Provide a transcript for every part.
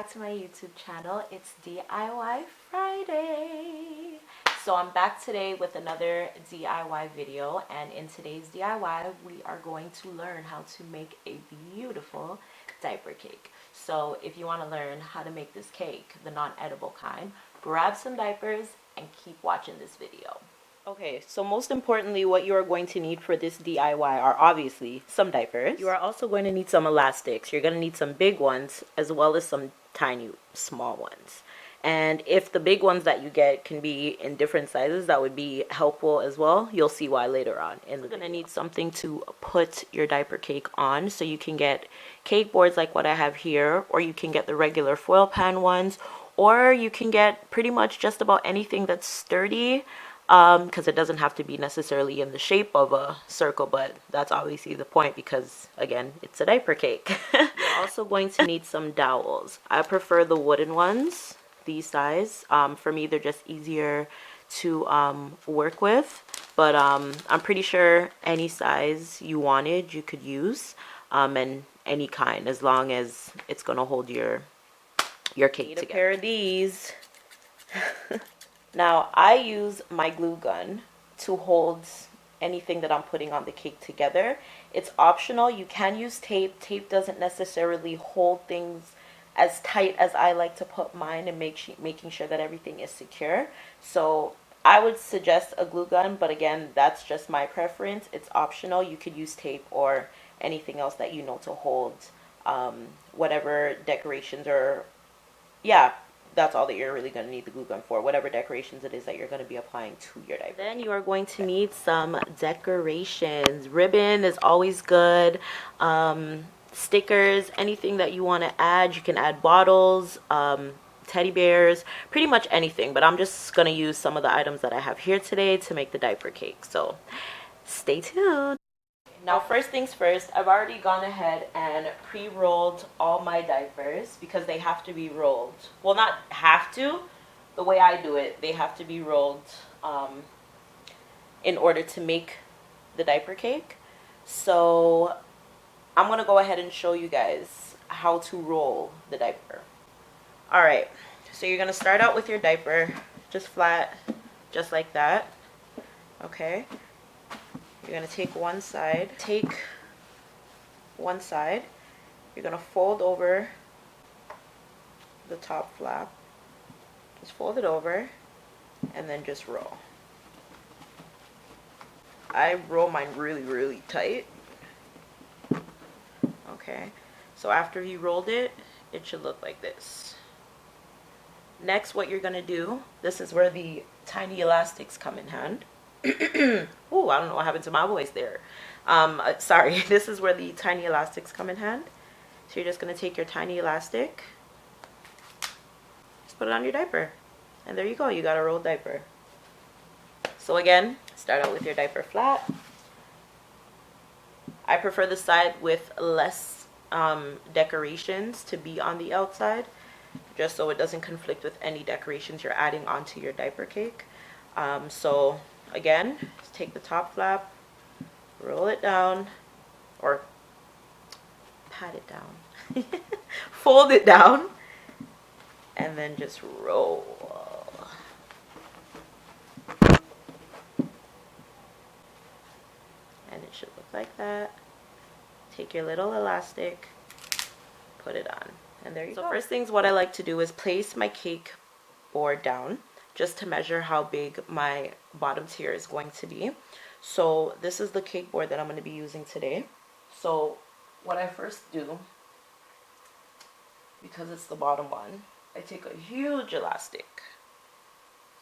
back to my YouTube channel. It's DIY Friday. So I'm back today with another DIY video, and in today's DIY we are going to learn how to make a beautiful diaper cake. So if you want to learn how to make this cake, the non-edible kind, grab some diapers and keep watching this video. Okay, so most importantly, what you are going to need for this DIY are obviously some diapers. You are also going to need some elastics. You're going to need some big ones as well as some tiny small ones. And if the big ones that you get can be in different sizes, that would be helpful as well. You'll see why later on. And you're going to need something to put your diaper cake on. So you can get cake boards like what I have here, or you can get the regular foil pan ones, or you can get pretty much just about anything that's sturdy. Because it doesn't have to be necessarily in the shape of a circle, but that's obviously the point because, again, it's a diaper cake. You're also going to need some dowels. I prefer the wooden ones, these size. For me, they're just easier to work with, but I'm pretty sure any size you wanted you could use, and any kind, as long as it's going to hold your cake together. A pair of these. Now, I use my glue gun to hold anything that I'm putting on the cake together. It's optional. You can use tape. Tape doesn't necessarily hold things as tight as I like to put mine, and making sure that everything is secure. So I would suggest a glue gun, but again, that's just my preference. It's optional. You could use tape or anything else that you know to hold whatever decorations, or yeah, that's all that you're really going to need the glue gun for, whatever decorations it is that you're going to be applying to your diaper. Then you are going to need some decorations. Ribbon is always good. Stickers, anything that you want to add. You can add bottles, teddy bears, pretty much anything. But I'm just going to use some of the items that I have here today to make the diaper cake. So stay tuned. Now, first things first, I've already gone ahead and pre-rolled all my diapers because they have to be rolled. Well, not have to. The way I do it, they have to be rolled in order to make the diaper cake. So I'm going to go ahead and show you guys how to roll the diaper. Alright, so you're going to start out with your diaper just flat, just like that. Okay. You're going to take one side, you're going to fold over the top flap, just fold it over, and then just roll. I roll mine really tight. Okay, so after you rolled it, it should look like this. Next, what you're going to do, this is where the tiny elastics come in hand. Oh, I don't know what happened to my voice there. Sorry, this is where the tiny elastics come in hand. So you're just going to take your tiny elastic, just put it on your diaper, and there you go, you got a rolled diaper. So again, start out with your diaper flat. I prefer the side with less decorations to be on the outside, just so it doesn't conflict with any decorations you're adding onto your diaper cake. So again, just take the top flap, roll it down, or pat it down, fold it down, and then just roll. And it should look like that. Take your little elastic, put it on, and there you go. So first things, what I like to do is place my cake board down, just to measure how big my bottom tier is going to be. So this is the cake board that I'm going to be using today. So what I first do, because it's the bottom one, I take a huge elastic.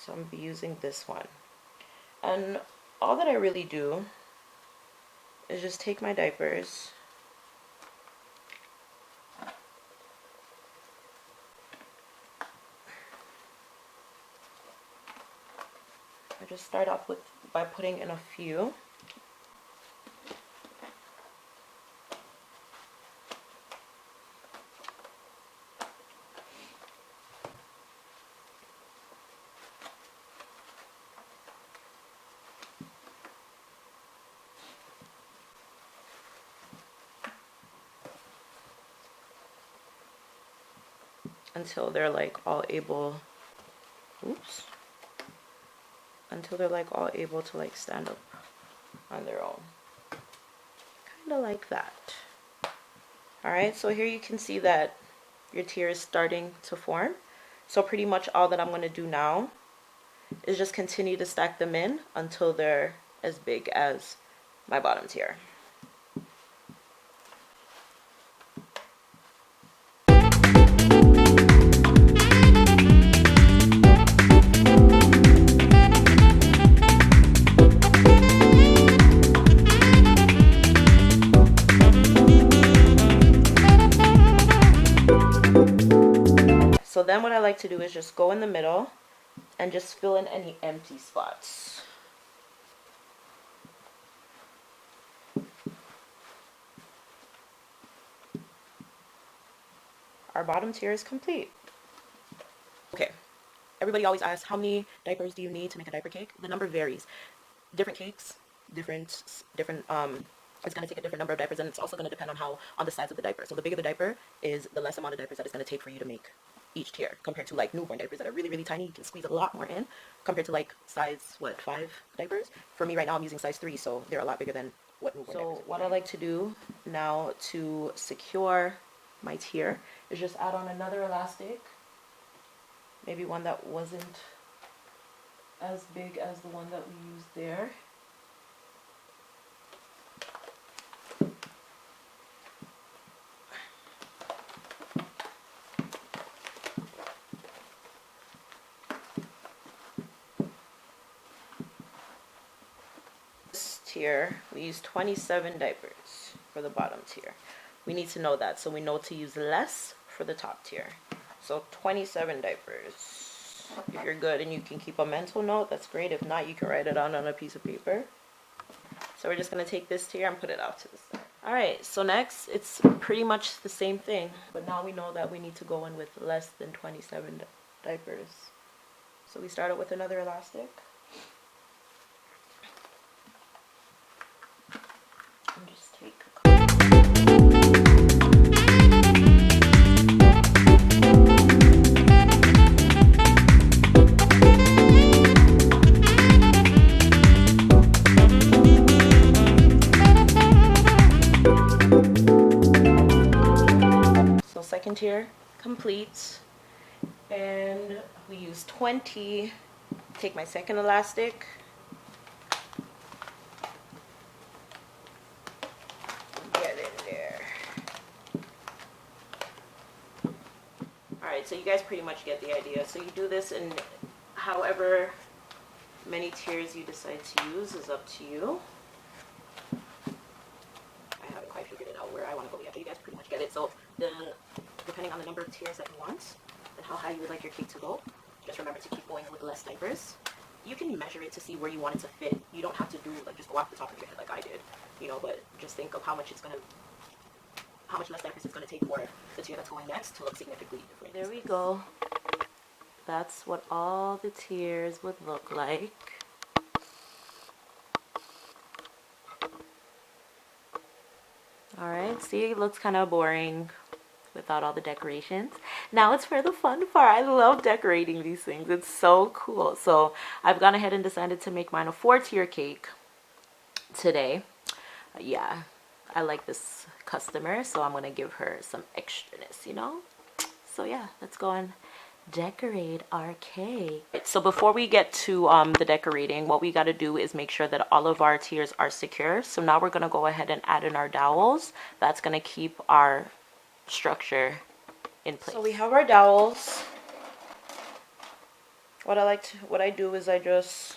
So I'm going to be using this one. And all that I really do is just take my diapers, I just start off by putting in a few. until they're like all able, oops, until they're like all able to like stand up on their own. Kind of like that. All right, so here you can see that your tier is starting to form. So pretty much all that I'm going to do now is just continue to stack them in until they're as big as my bottom tier. So then what I like to do is just go in the middle and just fill in any empty spots. Our bottom tier is complete. Okay, everybody always asks, how many diapers do you need to make a diaper cake? The number varies. Different cakes, different it's going to take a different number of diapers, and it's also going to depend on the size of the diaper. So the bigger the diaper is, the less amount of diapers that it's going to take for you to make each tier, compared to like newborn diapers that are really, really tiny. You can squeeze a lot more in compared to like size, what, 5 diapers? For me right now, I'm using size 3, so they're a lot bigger than what newborn diapers. So what I like to do now to secure my tier is just add on another elastic, maybe one that wasn't as big as the one that we used there. This tier, we use 27 diapers for the bottom tier. We need to know that, so we know to use less for the top tier. So 27 diapers. If you're good and you can keep a mental note, that's great. If not, you can write it on a piece of paper. So we're just going to take this tier and put it out to the side. Alright, so next, it's pretty much the same thing. But now we know that we need to go in with less than 27 diapers. So we start out with another elastic. And just take a couple. So second tier complete, and we use 20. Take my second elastic, get in there. Alright, so you guys pretty much get the idea. So you do this in however many tiers you decide to use is up to you. I haven't quite figured it out where I want to go yet, but you guys pretty much get it. So depending on the number of tiers that you want and how high you would like your cake to go, just remember to keep going with less diapers. You can measure it to see where you want it to fit. You don't have to do like just go off the top of your head like I did, you know, but just think of how much less diapers it's gonna take for the tier that's going next to look significantly different. There we go. That's what all the tiers would look like. Alright, see, it looks kind of boring without all the decorations. Now it's for the fun part. I love decorating these things. It's so cool. So I've gone ahead and decided to make mine a 4-tier cake today. Yeah, I like this customer, so I'm gonna give her some extraness, you know. So yeah, let's go and decorate our cake. So before we get to the decorating, what we got to do is make sure that all of our tiers are secure. So now we're going to go ahead and add in our dowels. That's going to keep our structure in place. So we have our dowels. What I do is I just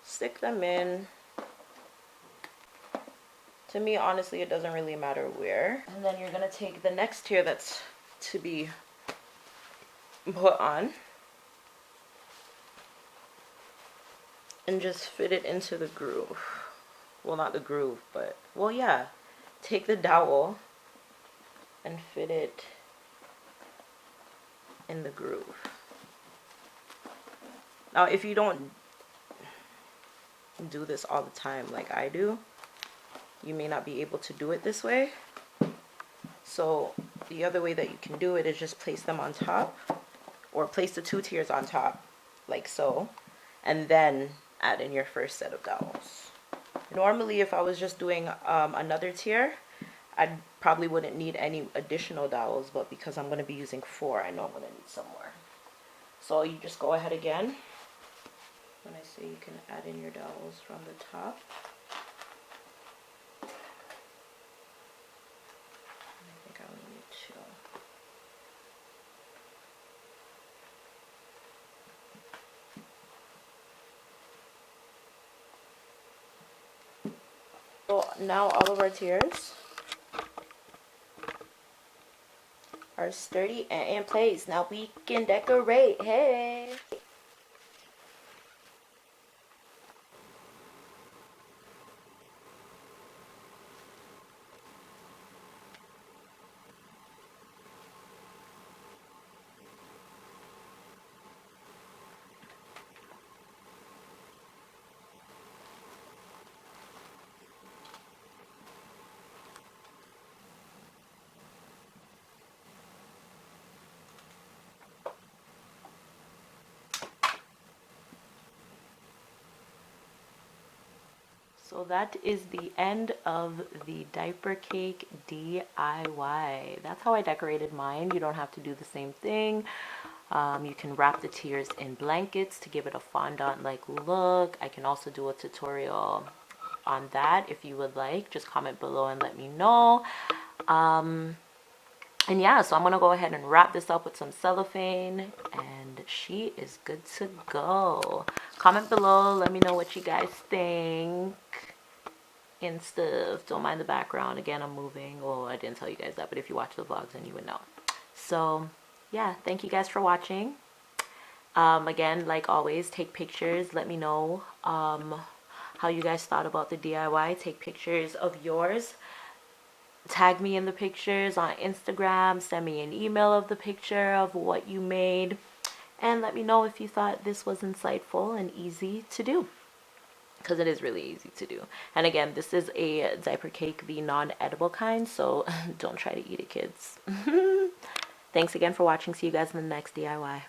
stick them in. To me, honestly, it doesn't really matter where. And then you're going to take the next tier that's to be put on and just fit it into the groove. Well, not the groove, but, well, yeah. Take the dowel and fit it in the groove. Now, if you don't do this all the time like I do, you may not be able to do it this way. So the other way that you can do it is just place them on top, or place the 2 tiers on top, like so, and then add in your first set of dowels. Normally, if I was just doing another tier, I probably wouldn't need any additional dowels, but because I'm going to be using 4, I know I'm going to need some more. So you just go ahead again. When I say you can add in your dowels from the top. I think I only need 2. So now all of our tiers are sturdy and in place. Now we can decorate. Hey! So that is the end of the Diaper Cake DIY. That's how I decorated mine. You don't have to do the same thing. You can wrap the tiers in blankets to give it a fondant-like look. I can also do a tutorial on that if you would like. Just comment below and let me know. And yeah, so I'm going to go ahead and wrap this up with some cellophane, and she is good to go. Comment below, let me know what you guys think and stuff. Don't mind the background. Again, I'm moving. Well, I didn't tell you guys that, but if you watch the vlogs, then you would know. So yeah, thank you guys for watching. Again, like always, take pictures. Let me know how you guys thought about the DIY. Take pictures of yours. Tag me in the pictures on Instagram. Send me an email of the picture of what you made. And let me know if you thought this was insightful and easy to do. Because it is really easy to do. And again, this is a diaper cake, the non-edible kind. So don't try to eat it, kids. Thanks again for watching. See you guys in the next DIY.